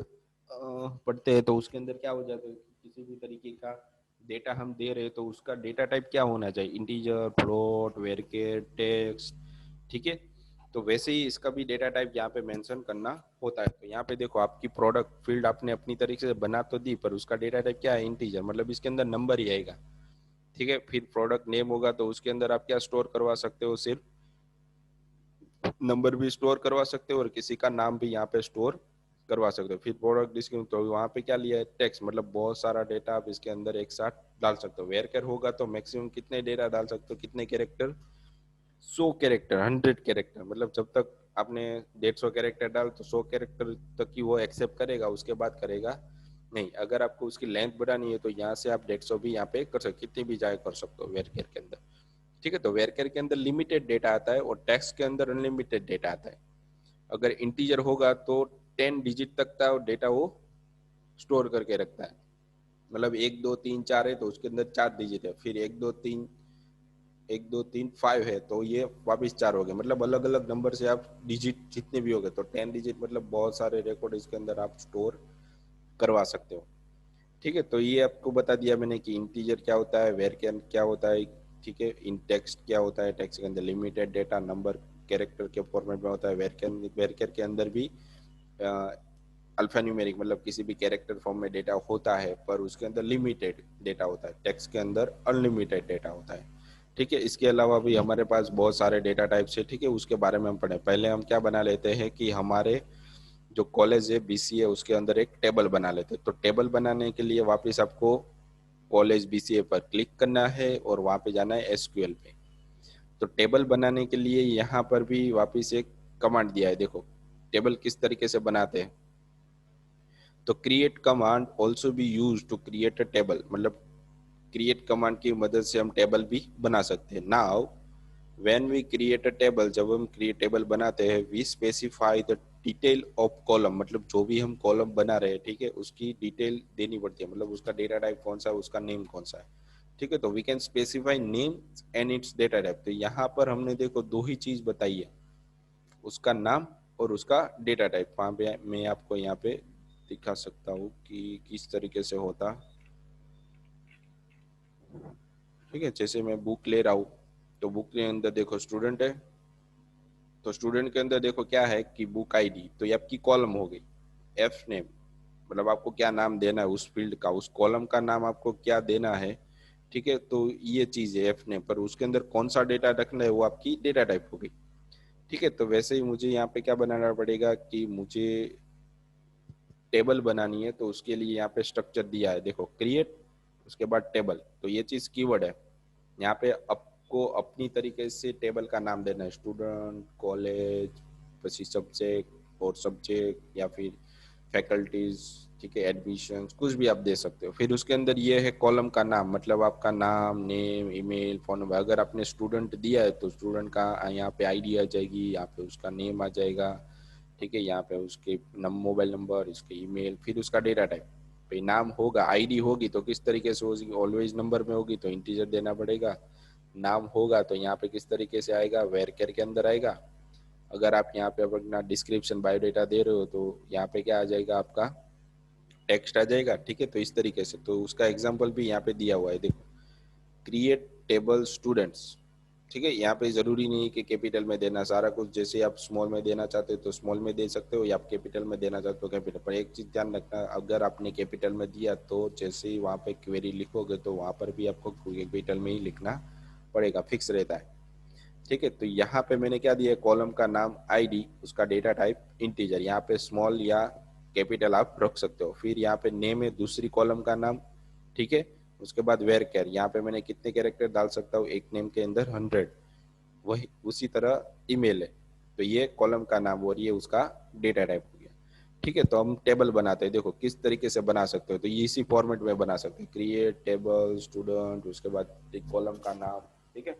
पढ़ते हैं तो उसके अंदर क्या हो जाता है, किसी भी तरीके का डेटा हम दे रहे हैं तो उसका डेटा टाइप क्या होना चाहिए, इंटीजर, फ्लोट, वेरिएबल, टेक्स्ट। ठीक है, तो वैसे ही इसका भी डेटा टाइप यहाँ पे मेंशन करना होता है। तो यहाँ पे देखो, आपकी प्रोडक्ट फील्ड आपने अपनी तरीके से बना तो दी, पर उसका डेटा टाइप क्या है, इंटीजर, मतलब इसके अंदर नंबर ही आएगा। ठीक है, फिर प्रोडक्ट नेम होगा तो उसके अंदर आप क्या स्टोर करवा सकते हो, सिर्फ नंबर भी स्टोर करवा सकते हो और किसी का नाम भी यहाँ पे स्टोर करवा सकते हो। फिर प्रोडक्ट डिस्क्रिप्शन, तो वहाँ पे क्या लिया है, टेक्स्ट, मतलब बहुत सारा डेटा आप इसके अंदर एक साथ डाल सकते हो। वेरकर होगा तो मैक्सिमम कितने डेटा डाल सकते हो, कितने कैरेक्टर, 100 कैरेक्टर, 100 कैरेक्टर, मतलब जब तक आपने 150 कैरेक्टर डाल तो 100 कैरेक्टर तक ही वो एक्सेप्ट करेगा, उसके बाद करेगा नहीं। अगर आपको उसकी लेंथ बढ़ानी है तो यहाँ से आप 150 भी यहाँ पे कर सकते, कितनी भी जाए कर सकते हो वेरकर के अंदर। ठीक है, तो वेरकर के अंदर लिमिटेड डेटा आता है और टेक्स्ट के अंदर अनलिमिटेड डेटा आता है। अगर इंटीजर होगा तो 10 डिजिट तक का डेटा वो स्टोर करके रखता है। मतलब 1 2 3 4 है तो उसके अंदर 4 डिजिट है, फिर 1 2 3 1 2 3 5 है तो ये वापिस 4 हो गए। मतलब अलग अलग नंबर से आप डिजिट जितने भी हो गए, तो 10 डिजिट मतलब बहुत सारे रिकॉर्ड इसके अंदर आप स्टोर करवा सकते हो। ठीक है, तो ये आपको बता दिया मैंने कि इंटीजर क्या होता है, वेर क्या होता है। ठीक है, इन टेक्स्ट क्या होता है, टेक्स्ट के अंदर लिमिटेड डेटा नंबर कैरेक्टर के फॉर्मेट में होता है। वेरकर के अंदर भी अल्फान्यूमेरिक, मतलब किसी भी कैरेक्टर फॉर्म में डेटा होता है, पर उसके अंदर लिमिटेड डेटा होता है। टेक्स्ट के अंदर अनलिमिटेड डेटा होता है। ठीक है, इसके अलावा भी हमारे पास बहुत सारे डेटा टाइप्स है। ठीक है, उसके बारे में हम पढ़े। पहले हम क्या बना लेते हैं कि हमारे जो कॉलेज है BCA, उसके अंदर एक टेबल बना लेते हैं। तो टेबल बनाने के लिए वापस आपको कॉलेज BCA पर क्लिक करना है और वहां पे जाना है SQL पे। तो टेबल बनाने के लिए यहाँ पर भी वापस एक कमांड दिया है। देखो टेबल किस तरीके से बनाते हैं, तो create command also be use to create a table, मतलब क्रिएट कमांड की मदद से हम टेबल भी बना सकते हैं। Now when we create a table, जब हम क्रिएट टेबल बनाते हैं, we specify the detail of column, मतलब जो भी हम कॉलम बना रहे हैं, ठीक है, उसकी डिटेल देनी पड़ती है। मतलब उसका डेटा टाइप कौन सा है, उसका नेम कौन सा है। ठीक है, तो we can specify name and its data type. तो यहाँ पर हमने देखो दो ही चीज बताई है, उसका नाम और उसका डेटा टाइप। वहां पे मैं आपको यहाँ पे दिखा सकता हूँ कि किस तरीके से होता। ठीक है, जैसे मैं बुक ले रहा हूँ तो बुक के अंदर देखो स्टूडेंट है, तो स्टूडेंट के अंदर देखो क्या है कि बुक आईडी, तो ये आपकी कॉलम हो गई। एफ नेम, मतलब आपको क्या नाम देना है उस फील्ड का, उस कॉलम का नाम आपको क्या देना है। ठीक है, तो ये चीज है एफ नेम, पर उसके अंदर कौन सा डेटा रखना है वो आपकी डेटा टाइप हो गई। ठीक है, तो वैसे ही मुझे यहाँ पे क्या बनाना पड़ेगा कि मुझे टेबल बनानी है, तो उसके लिए यहाँ पे स्ट्रक्चर दिया है, देखो क्रिएट, उसके बाद टेबल। तो ये चीज कीवर्ड है। यहाँ पे आपको अपनी तरीके से टेबल का नाम देना है, स्टूडेंट, कॉलेज, પછી सब्जेक्ट और सब्जेक्ट, या फिर फैकल्टीज। ठीक है, एडमिशन, कुछ भी आप दे सकते हो। फिर उसके अंदर ये है कॉलम का नाम, मतलब आपका नाम, नेम, ईमेल, फोन नंबर। अगर आपने स्टूडेंट दिया है तो स्टूडेंट का यहाँ पे आईडी आ जाएगी, यहाँ पे उसका नेम आ जाएगा। ठीक है, यहाँ पे उसके मोबाइल नंबर, इसके ईमेल, फिर उसका डेटा टाइप। भाई नाम होगा, आईडी होगी तो किस तरीके से होगी, ऑलवेज नंबर में होगी तो इंटीजर देना पड़ेगा। नाम होगा तो यहाँ पे किस तरीके से आएगा, वेर केयर के अंदर आएगा। अगर आप यहाँ पे अपना डिस्क्रिप्शन बायोडेटा दे रहे हो तो यहाँ पे क्या आ जाएगा, आपका टेक्स्ट आ जाएगा। ठीक है, तो इस तरीके से, तो उसका एग्जाम्पल भी यहाँ पे दिया हुआ है, देखो, क्रिएट टेबल स्टूडेंट्स। ठीक है, यहाँ पे जरूरी नहीं है कि कैपिटल में देना सारा कुछ, जैसे आप स्मॉल में देना चाहते हो तो स्मॉल में दे सकते हो, या आप कैपिटल में देना चाहते हो कैपिटल। पर एक चीज ध्यान रखना, अगर आपने कैपिटल में दिया तो जैसे ही वहाँ पे क्वेरी लिखोगे तो वहाँ पर भी आपको कैपिटल में ही लिखना पड़ेगा, फिक्स रहता है। ठीक है, तो यहाँ पे मैंने क्या दिया है, कॉलम का नाम आईडी, उसका डेटा टाइप इंटीजर, यहाँ पे स्मॉल या कैपिटल आप रख सकते हो। फिर यहाँ पे नेम है दूसरी कॉलम का नाम। ठीक है, उसके बाद वेर केयर, यहाँ पे मैंने कितने कैरेक्टर डाल सकता हूँ, एक नेम के अंदर 100। वही उसी तरह ईमेल है, तो ये कॉलम का नाम और ये उसका डेटा टाइप हो गया। ठीक है, तो हम टेबल बनाते हैं, देखो किस तरीके से बना सकते हो, तो ये इसी फॉर्मेट में बना सकते हैं, क्रिएट टेबल स्टूडेंट, उसके बाद एक कॉलम का नाम। ठीक है,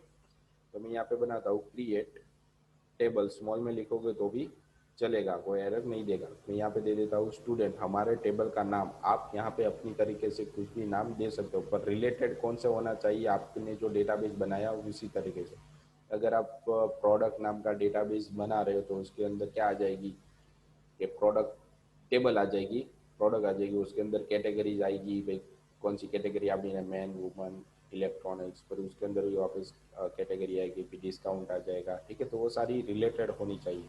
तो मैं यहाँ पे बनाता हूँ क्रिएट टेबल, स्मॉल में लिखोगे तो भी चलेगा, कोई एरर नहीं देगा। मैं यहाँ पे दे देता हूँ स्टूडेंट, हमारे टेबल का नाम। आप यहाँ पे अपनी तरीके से कुछ भी नाम दे सकते हो, पर रिलेटेड कौन से होना चाहिए, आपने जो डेटाबेस बनाया उसी तरीके से। अगर आप प्रोडक्ट नाम का डेटाबेस बना रहे हो तो उसके अंदर क्या आ जाएगी, कि प्रोडक्ट टेबल आ जाएगी, प्रोडक्ट आ जाएगी, उसके अंदर कैटेगरीज आएगी, भाई कौन सी कैटेगरी आपने है, मैन वुमन इलेक्ट्रॉनिक्स, पर उसके अंदर भी वापस कैटेगरी आएगी, फिर डिस्काउंट आ जाएगा। ठीक है, तो वो सारी रिलेटेड होनी चाहिए।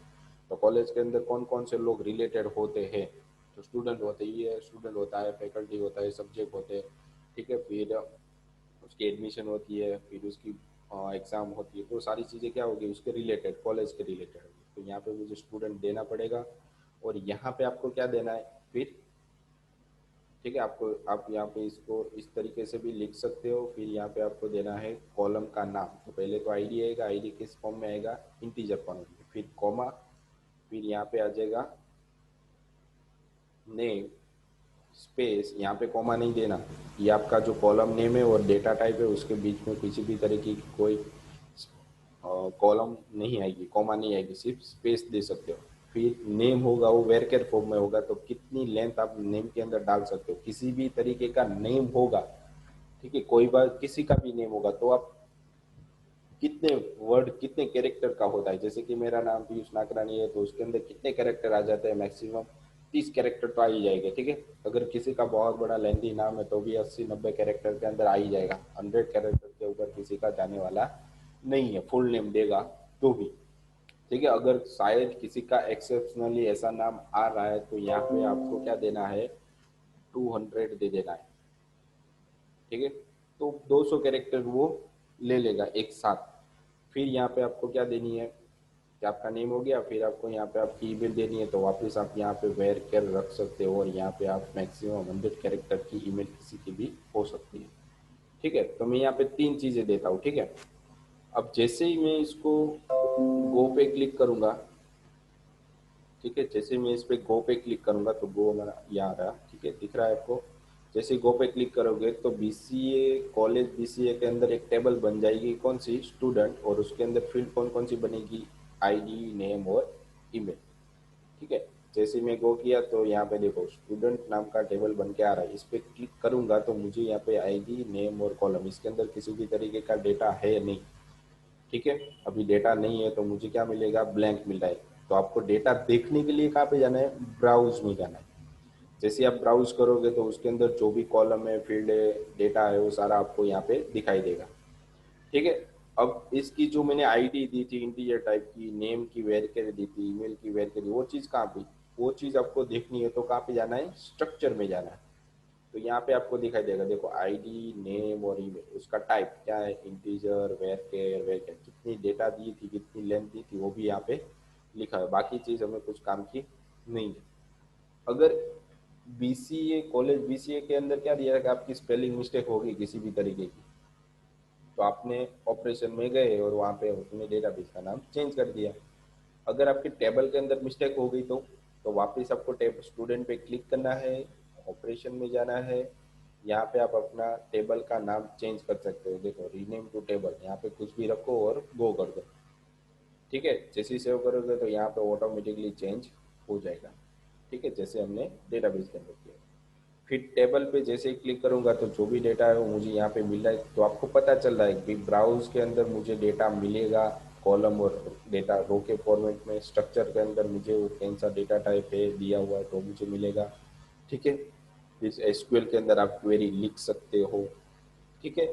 तो कॉलेज के अंदर कौन कौन से लोग रिलेटेड होते हैं, तो स्टूडेंट होते ही है, स्टूडेंट होता है, फैकल्टी होता है, सब्जेक्ट होते हैं। ठीक है, फिर उसकी एडमिशन होती है, फिर उसकी एग्ज़ाम होती है, तो सारी चीज़ें क्या होगी, उसके रिलेटेड, कॉलेज के रिलेटेड होगी। तो यहाँ पे मुझे स्टूडेंट देना पड़ेगा, और यहाँ पे आपको क्या देना है फिर। ठीक है, आपको आप यहाँ पे इसको इस तरीके से भी लिख सकते हो। फिर यहाँ पे आपको देना है कॉलम का नाम, तो पहले तो आईडी आएगा, आईडी किस फॉर्म में आएगा, इंटीजर फॉर्म में, फिर कॉमा, फिर यहाँ पे आ जाएगा नेम स्पेस, यहाँ पे कॉमा नहीं देना, ये आपका जो कॉलम नेम है और डेटा टाइप है उसके बीच में किसी भी तरीके की कोई कॉलम नहीं आएगी, कॉमा नहीं आएगी, सिर्फ स्पेस दे सकते हो। फिर नेम होगा वो वेरकेर फॉर्म में होगा, तो कितनी लेंथ आप नेम के अंदर डाल सकते हो, किसी भी तरीके का नेम होगा। ठीक है, कोई बार किसी का भी नेम होगा तो आप कितने वर्ड, कितने कैरेक्टर का होता है, जैसे कि मेरा नाम पीयूष नागरानी है तो उसके अंदर कितने कैरेक्टर आ जाते हैं, मैक्सिमम 30 कैरेक्टर तो आ ही जाएंगे। ठीक है, अगर किसी का बहुत बड़ा लेंथी नाम है तो भी 80-90 कैरेक्टर के अंदर आ ही जाएगा, 100 कैरेक्टर के ऊपर किसी का जाने वाला नहीं है, फुल नेम देगा तो भी। ठीक है, अगर शायद किसी का एक्सेप्शनली ऐसा नाम आ रहा है तो यहाँ पे आपको क्या देना है, 200 दे देना है। ठीक है, तो 200 कैरेक्टर वो ले लेगा एक साथ। फिर यहाँ पे आपको क्या देनी है, कि आपका नेम हो गया, फिर आपको यहाँ पे आपकी ईमेल देनी है, तो वापस आप यहाँ पे वेर कर रख सकते हो, और यहाँ पे आप मैक्सिमम 100 कैरेक्टर की ईमेल किसी की भी हो सकती है। ठीक है, तो मैं यहाँ पे 3 चीज़ें देता हूँ। ठीक है, अब जैसे ही मैं इसको गो पे क्लिक करूंगा, ठीक है, जैसे मैं इस पे गो पे क्लिक करूंगा तो गो हमारा यहाँ आ रहा, ठीक है, दिख रहा है आपको। जैसे गो पे क्लिक करोगे तो बीसीए कॉलेज, बीसीए के अंदर एक टेबल बन जाएगी, कौन सी, स्टूडेंट, और उसके अंदर फील्ड कौन कौन सी बनेगी, आईडी, नेम और ईमेल। ठीक है, जैसे मैं गो किया तो यहाँ पे देखो स्टूडेंट नाम का टेबल बन के आ रहा है, इस पे क्लिक करूंगा तो मुझे यहाँ पे आईडी, नेम और कॉलम, इसके अंदर किसी भी तरीके का डेटा है नहीं। ठीक है, अभी डेटा नहीं है तो मुझे क्या मिलेगा, ब्लैंक मिल रहा है। तो आपको डेटा देखने के लिए कहाँ पे जाना है, ब्राउज में जाना है। जैसे आप ब्राउज करोगे तो उसके अंदर जो भी कॉलम है, फील्ड है, डेटा है, वो सारा आपको यहाँ पे दिखाई देगा। ठीक है, अब इसकी जो मैंने आईडी दी थी इंटीजर टाइप की, नेम की वेरिएबल दी थी, ईमेल की वेरिएबल, वो चीज़ कहाँ पे, वो चीज़ आपको देखनी है तो कहाँ पे जाना है, स्ट्रक्चर में जाना है। तो यहाँ पे आपको दिखाई देगा, देखो आईडी, नेम और ईमेल, उसका टाइप क्या है, इंटीजर, वेरकेर, वेरकेर, कितनी डेटा दी थी, कितनी लेंथ दी थी, वो भी यहाँ पे लिखा है। बाकी चीज़ हमें कुछ काम की नहीं है। अगर बीसीए कॉलेज, बीसीए के अंदर क्या दिया है कि आपकी स्पेलिंग मिस्टेक होगी किसी भी तरीके की, तो आपने ऑपरेशन में गए और वहाँ पे उसने डेटाबेस का नाम चेंज कर दिया। अगर आपके टेबल के अंदर मिस्टेक हो गई तो वापस आपको टेब स्टूडेंट पे क्लिक करना है, ऑपरेशन में जाना है, यहाँ पे आप अपना टेबल का नाम चेंज कर सकते हो। देखो रीनेम टू टेबल, यहाँ पे कुछ भी रखो और गो कर दो। ठीक है, जैसे ही सेव करोगे तो यहाँ पे ऑटोमेटिकली चेंज हो जाएगा। ठीक है, जैसे हमने डेटाबेस के अंदर किया। फिर टेबल पे जैसे ही क्लिक करूंगा तो जो भी डेटा है वो मुझे यहाँ पे मिल रहा है, तो आपको पता चल रहा है कि ब्राउज के अंदर मुझे डेटा मिलेगा कॉलम और डेटा रो के फॉर्मेट में, स्ट्रक्चर के अंदर मुझे वो कौन सा डेटा टाइप है दिया हुआ है तो मुझे मिलेगा। ठीक है, इस एसक्यूएल के अंदर आप क्वेरी लिख सकते हो। ठीक है,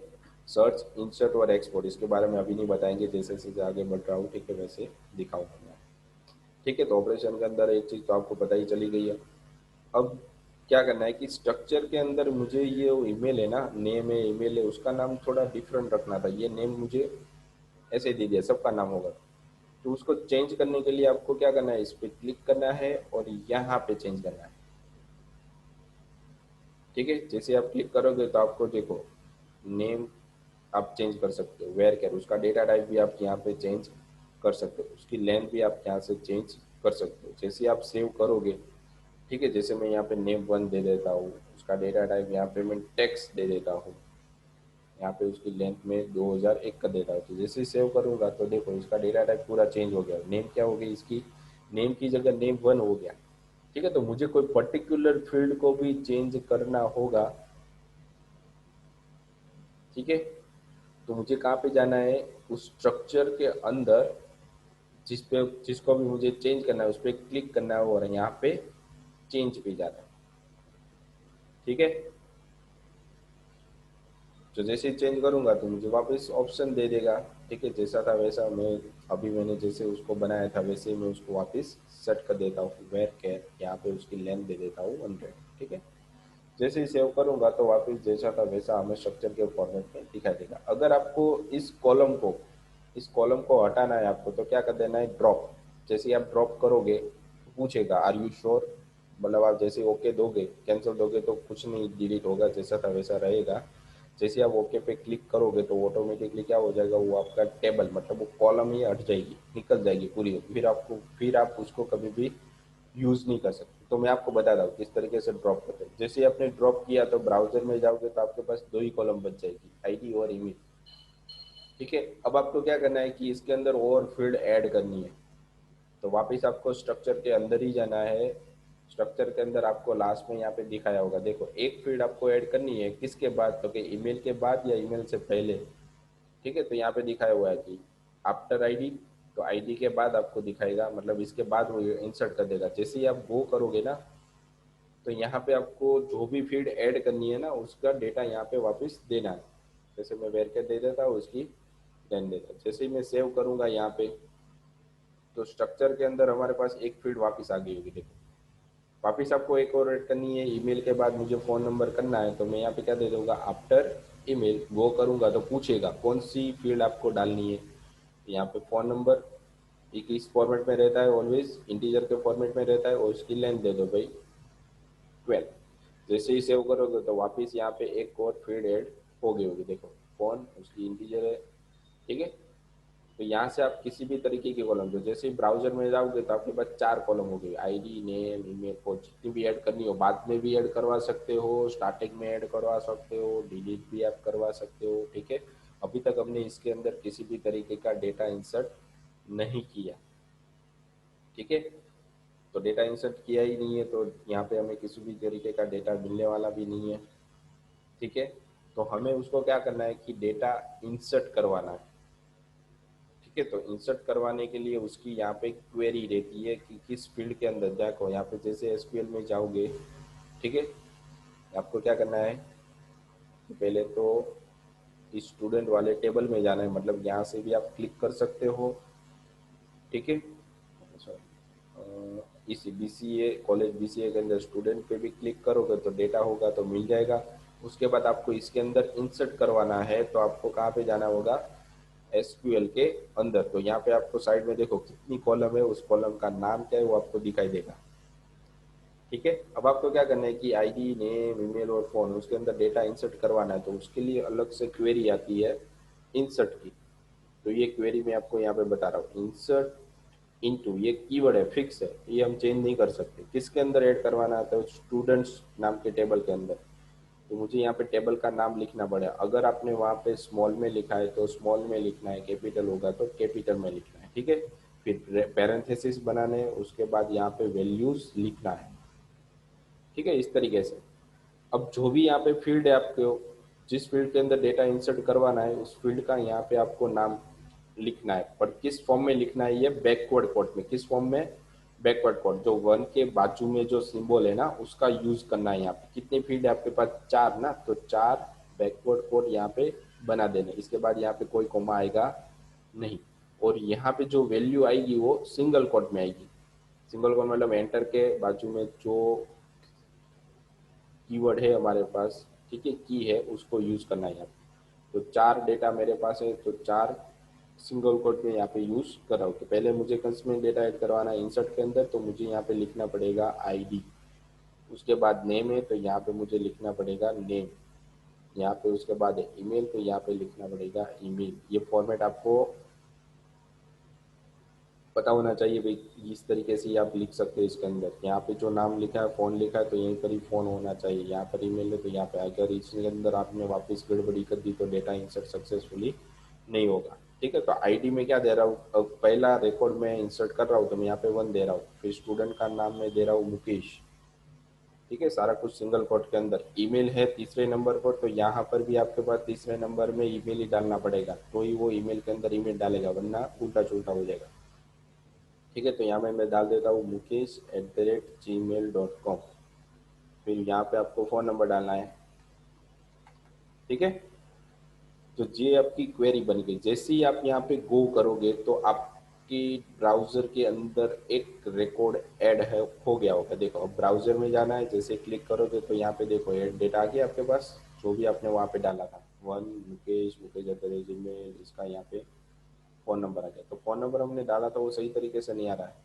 सर्च, इंसर्ट और एक्सपोर्ट इसके बारे में अभी नहीं बताएंगे, जैसे जैसे आगे बढ़ रहा हूँ ठीक है वैसे दिखाऊंगा मैं। ठीक है, तो ऑपरेशन के अंदर एक चीज़ तो आपको पता ही चली गई है। अब क्या करना है कि स्ट्रक्चर के अंदर मुझे ये ईमेल है ना, नेम है ईमेल है, उसका नाम थोड़ा डिफरेंट रखना था। ये नेम मुझे ऐसे दे दिया, सबका नाम होगा। तो उसको चेंज करने के लिए आपको क्या करना है, इस पर क्लिक करना है और यहाँ पे चेंज करना है। ठीक है, जैसे आप क्लिक करोगे तो आपको देखो नेम आप चेंज कर सकते हो, वेयर कैर उसका डेटा टाइप भी आप यहाँ पे चेंज कर सकते हो, उसकी लेंथ भी आप यहाँ से चेंज कर सकते हो जैसे आप सेव करोगे। ठीक है, जैसे मैं यहाँ पे नेम वन दे देता हूँ, उसका डेटा टाइप यहाँ पे मैं टेक्स्ट दे देता हूँ, यहाँ पे उसकी लेंथ में 2001 का देता हूँ। तो जैसे ही सेव करूँगा तो देखो इसका डेटा टाइप पूरा चेंज हो गया, नेम क्या हो गई इसकी, नेम की जगह नेम वन हो गया। ठीक है, तो मुझे कोई पर्टिकुलर फील्ड को भी चेंज करना होगा। ठीक है, तो मुझे कहाँ पे जाना है, उस स्ट्रक्चर के अंदर जिसको भी मुझे चेंज करना है उस पर क्लिक करना है और यहाँ पे चेंज पे जाना है। ठीक है, तो जैसे ही चेंज करूंगा तो मुझे वापस ऑप्शन दे देगा। ठीक है, जैसा था वैसा मैं अभी मैंने जैसे उसको बनाया था वैसे ही मैं उसको वापस सेट कर देता हूँ, वेयर कैर यहाँ पे उसकी लेंथ दे देता हूँ 100। ठीक है, जैसे ही सेव करूंगा तो वापस जैसा था वैसा हमें स्ट्रक्चर के फॉर्मेट में दिखाई देगा। अगर आपको इस कॉलम को हटाना है आपको तो क्या कर देना है, ड्रॉप। जैसे ही आप ड्रॉप करोगे तो पूछेगा आर यू श्योर, मतलब आप जैसे ओके दोगे, कैंसिल दोगे तो कुछ नहीं डिलीट होगा, जैसा था वैसा रहेगा। जैसे आप ओके पे क्लिक करोगे तो ऑटोमेटिकली क्या हो जाएगा, वो आपका टेबल मतलब वो कॉलम ही हट जाएगी, निकल जाएगी पूरी। फिर आप उसको कभी भी यूज़ नहीं कर सकते। तो मैं आपको बता दूँ किस तरीके से ड्रॉप करते हैं। जैसे आपने ड्रॉप किया तो ब्राउजर में जाओगे तो आपके पास दो ही कॉलम बच जाएगी, आईडी और ईमेल। ठीक है, अब आपको क्या करना है कि इसके अंदर और फील्ड ऐड करनी है। तो वापस आपको स्ट्रक्चर के अंदर ही जाना है। स्ट्रक्चर के अंदर आपको लास्ट में यहाँ पे दिखाया होगा, देखो एक फील्ड आपको ऐड करनी है किसके बाद, तो कि ईमेल के बाद या ईमेल से पहले। ठीक है, तो यहाँ पे दिखाया हुआ है कि आफ्टर आईडी, तो आईडी के बाद आपको दिखाएगा, मतलब इसके बाद वो इंसर्ट कर देगा। जैसे ही आप वो करोगे ना तो यहाँ पे आपको जो भी फील्ड ऐड करनी है ना उसका डेटा यहाँ पे वापस देना है। जैसे मैं वेरके दे देता हूँ उसकी देन देता हूँ। जैसे ही मैं सेव करूँगा यहाँ पे तो स्ट्रक्चर के अंदर हमारे पास एक फील्ड वापस आ गई होगी। देखो वापस आपको एक और ऐड करनी है, ईमेल के बाद मुझे फ़ोन नंबर करना है तो मैं यहाँ पे क्या दे दूँगा, आफ्टर ईमेल वो करूँगा तो पूछेगा कौन सी फील्ड आपको डालनी है। यहाँ पे फ़ोन नंबर एक इस फॉर्मेट में रहता है, ऑलवेज इंटीजर के फॉर्मेट में रहता है, और उसकी लेंथ दे दो भाई 12। जैसे ही सेव करोगे तो वापस यहाँ पे एक और फील्ड ऐड हो गई होगी। देखो फोन उसकी इंटीजर है। ठीक है, तो यहाँ से आप किसी भी तरीके की कॉलम दो, जैसे ही ब्राउजर में जाओगे तो आपके पास चार कॉलम हो गई, आईडी नेम ईमेल फोन, जितनी भी ऐड करनी हो बाद में भी ऐड करवा सकते हो, स्टार्टिंग में ऐड करवा सकते हो, डिलीट भी आप करवा सकते हो। ठीक है, अभी तक हमने इसके अंदर किसी भी तरीके का डेटा इंसर्ट नहीं किया। ठीक है, तो डेटा इंसर्ट किया ही नहीं है तो यहाँ पे हमें किसी भी तरीके का डेटा मिलने वाला भी नहीं है। ठीक है, तो हमें उसको क्या करना है कि डेटा इंसर्ट करवाना है। ठीक है, तो इंसर्ट करवाने के लिए उसकी यहाँ पे क्वेरी रहती है कि किस फील्ड के अंदर, देखो यहाँ पे जैसे एसक्यूएल में जाओगे। ठीक है, आपको क्या करना है कि पहले तो स्टूडेंट वाले टेबल में जाना है, मतलब यहाँ से भी आप क्लिक कर सकते हो। ठीक है, इस बीसीए कॉलेज बीसीए के अंदर स्टूडेंट पे भी क्लिक करोगे तो डेटा होगा तो मिल जाएगा। उसके बाद आपको इसके अंदर इंसर्ट करवाना है तो आपको कहाँ पे जाना होगा, एसक्यूएल के अंदर। तो यहाँ पे आपको साइड में देखो कितनी कॉलम है, उस कॉलम का नाम क्या है वो आपको दिखाई देगा। ठीक है, अब आपको क्या करना है कि आईडी नेम ईमेल और फोन उसके अंदर डेटा इंसर्ट करवाना है, तो उसके लिए अलग से क्वेरी आती है इंसर्ट की। तो ये क्वेरी मैं आपको यहाँ पे बता रहा हूँ, इंसर्ट इनटू, ये कीवर्ड है फिक्स है, ये हम चेंज नहीं कर सकते। किसके अंदर ऐड करवाना है, तो स्टूडेंट्स नाम के टेबल के अंदर। तो मुझे यहाँ पे टेबल का नाम लिखना पड़ेगा, अगर आपने वहाँ पे स्मॉल में लिखा है तो स्मॉल में लिखना है, कैपिटल होगा तो कैपिटल में लिखना है। ठीक है, फिर पैरेंथेसिस बनाने हैं, उसके बाद यहाँ पे वैल्यूज लिखना है। ठीक है, इस तरीके से। अब जो भी यहाँ पे फील्ड है आपको, जिस फील्ड के अंदर डेटा इंसर्ट करवाना है उस फील्ड का यहाँ पे आपको नाम लिखना है, पर किस फॉर्म में लिखना है, ये बैकवर्ड कोड में। किस फॉर्म में? Backward code. जो वन के बाजू में जो सिंबल है ना उसका यूज करना है यहाँ पे। कितने फील्ड है आपके पास? चार ना, तो चार बैकवर्ड कोड यहाँ पे बना देने। इसके बाद यहाँ पे कोई कोमा आएगा नहीं, और यहाँ पे जो वैल्यू आएगी वो सिंगल कोट में आएगी। सिंगल कोट मतलब एंटर के बाजू में जो कीवर्ड है हमारे पास, ठीक है, की है, उसको यूज करना है यहाँ पे। तो चार डेटा मेरे पास है, तो चार सिंगल कोट में यहाँ पे यूज कर रहा हूँ। तो पहले मुझे कंसमेंट डेटा ऐड करवाना है इंसर्ट के अंदर, तो मुझे यहाँ पे लिखना पड़ेगा आईडी। उसके बाद नेम है, तो यहाँ पे मुझे लिखना पड़ेगा नेम। यहाँ पे उसके बाद है ईमेल, तो यहाँ पे लिखना पड़ेगा ईमेल। ये फॉर्मेट आपको पता होना चाहिए भाई, इस तरीके से आप लिख सकते हो इसके अंदर। यहाँ पे जो नाम लिखा है, फोन लिखा है, तो यहीं पर ही फोन होना चाहिए। यहाँ पर ईमेल है तो यहाँ पे, अगर इसके अंदर आपने वापस गड़बड़ी कर दी तो डेटा इंसर्ट सक्सेसफुली नहीं होगा। ठीक है, तो आईडी में क्या दे रहा हूँ, अब पहला रिकॉर्ड में इंसर्ट कर रहा हूँ तो मैं यहाँ पे 1 दे रहा हूँ। फिर स्टूडेंट का नाम मैं दे रहा हूँ मुकेश। ठीक है, सारा कुछ सिंगल कोट के अंदर। ईमेल है तीसरे नंबर पर, तो यहाँ पर भी आपके पास तीसरे नंबर में ईमेल ही डालना पड़ेगा, तो ही वो ईमेल के अंदर ईमेल डालेगा, वरना उल्टा चुल्टा हो जाएगा। ठीक है, तो यहाँ मैं डाल देता हूँ mukesh@gmail.com। फिर यहाँ पे आपको फ़ोन नंबर डालना है। ठीक है, तो ये आपकी क्वेरी बन गई। जैसे ही आप यहाँ पे गो करोगे तो आपकी ब्राउज़र के अंदर एक रिकॉर्ड ऐड है, हो गया होगा। देखो, अब ब्राउज़र में जाना है, जैसे क्लिक करोगे तो यहाँ पे देखो ऐड डेटा आ गया आपके पास, जो भी आपने वहाँ पे डाला था। वन मुकेश, मुकेश@gmail, इसका यहाँ पे फ़ोन नंबर आ गया। तो फ़ोन नंबर हमने डाला था वो सही तरीके से नहीं आ रहा है।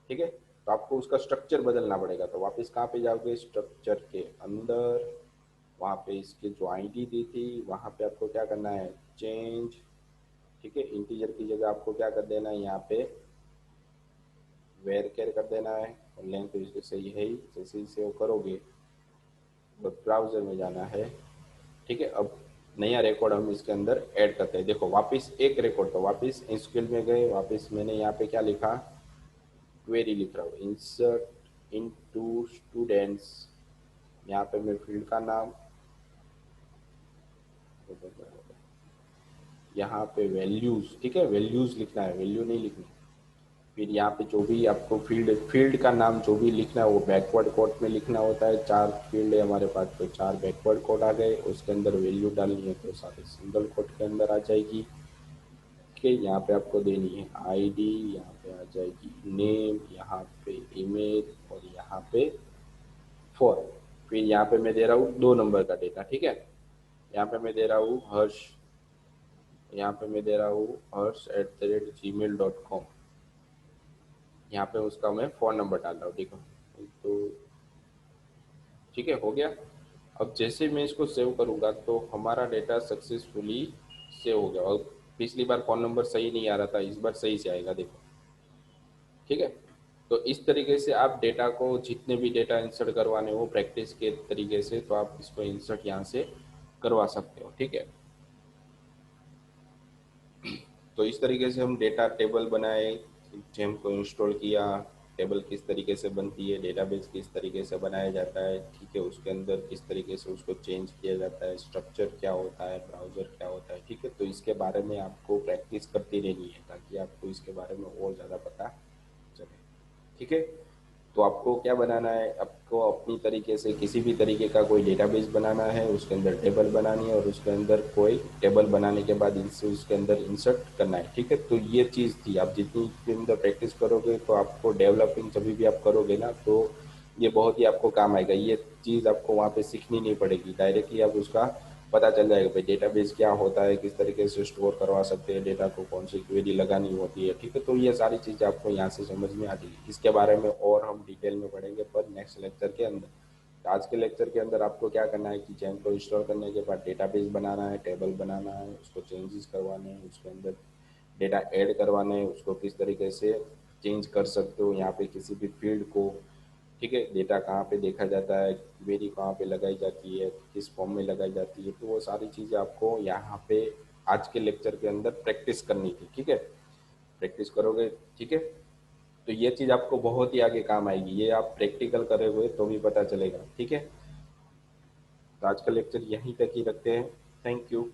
ठीक है, तो आपको उसका स्ट्रक्चर बदलना पड़ेगा। तो वापस कहाँ पे जाओगे? स्ट्रक्चर के अंदर, वहाँ पे इसके जो आईडी दी थी वहाँ पे आपको क्या करना है? चेंज। ठीक है, इंटीजर की जगह आपको क्या कर देना है? यहाँ पे वेर केयर कर देना है, और लेंथ तो इसके सही है ही। जैसे ही सेव करोगे तो ब्राउजर में जाना है। ठीक है, अब नया रिकॉर्ड हम इसके अंदर ऐड करते हैं। देखो, वापस एक रिकॉर्ड, तो वापस एसक्यूएल में गए, वापस मैंने यहाँ पे क्या लिखा? क्वेरी लिख रहा हूँ, इंसर्ट इनटू स्टूडेंट्स। यहाँ पे मैं फील्ड का नाम, यहाँ पे वैल्यूज, ठीक है, वैल्यूज लिखना है, वैल्यू नहीं लिखनी। फिर यहाँ पे जो भी आपको फील्ड फील्ड का नाम जो भी लिखना है वो बैकवर्ड कोड में लिखना होता है। चार फील्ड है हमारे पास, तो चार बैकवर्ड कोड आ गए। उसके अंदर वैल्यू डालनी है तो सारे सिंगल कोड के अंदर आ जाएगी। ठीक है, यहाँ पे आपको देनी है आईडी, यहाँ पे आ जाएगी नेम, यहाँ पे ईमेल, और यहाँ पे फोन। फिर यहाँ पे मैं दे रहा हूँ 2 नंबर का डेटा। ठीक है, यहाँ पे मैं दे रहा हूँ हर्ष, यहाँ पे मैं दे रहा हूँ hers@gmail.com। यहाँ पे उसका मैं फ़ोन नंबर डाल रहा हूँ। ठीक है, तो ठीक है, हो गया। अब जैसे मैं इसको सेव करूँगा तो हमारा डेटा सक्सेसफुली सेव हो गया। और पिछली बार फ़ोन नंबर सही नहीं आ रहा था, इस बार सही से आएगा, देखो। ठीक है, तो इस तरीके से आप डेटा को, जितने भी डेटा इंसर्ट करवाने हो प्रैक्टिस के तरीके से, तो आप इसको इंसर्ट यहाँ से करवा सकते हो। ठीक है, तो इस तरीके से हम डेटा टेबल बनाए, जेम को इंस्टॉल किया, टेबल किस तरीके से बनती है, डेटाबेस किस तरीके से बनाया जाता है, ठीक है, उसके अंदर किस तरीके से उसको चेंज किया जाता है, स्ट्रक्चर क्या होता है, ब्राउज़र क्या होता है। ठीक है, तो इसके बारे में आपको प्रैक्टिस करती रहनी है ताकि आपको इसके बारे में और ज़्यादा पता चले। ठीक है, तो आपको क्या बनाना है? आपको अपनी तरीके से किसी भी तरीके का कोई डेटाबेस बनाना है, उसके अंदर टेबल बनानी है, और उसके अंदर कोई टेबल बनाने के बाद इनसे उसके अंदर इंसर्ट करना है। ठीक है, तो ये चीज़ थी। आप जितनी इसके अंदर प्रैक्टिस करोगे तो आपको डेवलपिंग जब भी आप करोगे ना, तो ये बहुत ही आपको काम आएगा। ये चीज़ आपको वहाँ पे सीखनी नहीं पड़ेगी, डायरेक्टली आप उसका पता चल जाएगा भाई डेटाबेस क्या होता है, किस तरीके से स्टोर करवा सकते हैं डेटा को, कौन सी क्वेरी लगानी होती है। ठीक है, तो ये सारी चीज़ें आपको यहाँ से समझ में आ जाएगी। इसके बारे में और हम डिटेल में पढ़ेंगे पर नेक्स्ट लेक्चर के अंदर। तो आज के लेक्चर के अंदर आपको क्या करना है कि जैम को इंस्टॉल करने के बाद डेटाबेस बनाना है, टेबल बनाना है, उसको चेंजेस करवाने हैं, उसके अंदर डेटा ऐड करवाने हैं, उसको किस तरीके से चेंज कर सकते हो यहाँ पे किसी भी फील्ड को। ठीक है, डेटा कहाँ पे देखा जाता है, क्वेरी कहाँ पे लगाई जाती है, किस फॉर्म में लगाई जाती है, तो वो सारी चीज़ें आपको यहाँ पे आज के लेक्चर के अंदर प्रैक्टिस करनी थी। ठीक है, प्रैक्टिस करोगे, ठीक है, तो ये चीज़ आपको बहुत ही आगे काम आएगी। ये आप प्रैक्टिकल करे हुए तो भी पता चलेगा। ठीक है, तो आज का लेक्चर यहीं तक ही रखते हैं। Thank you.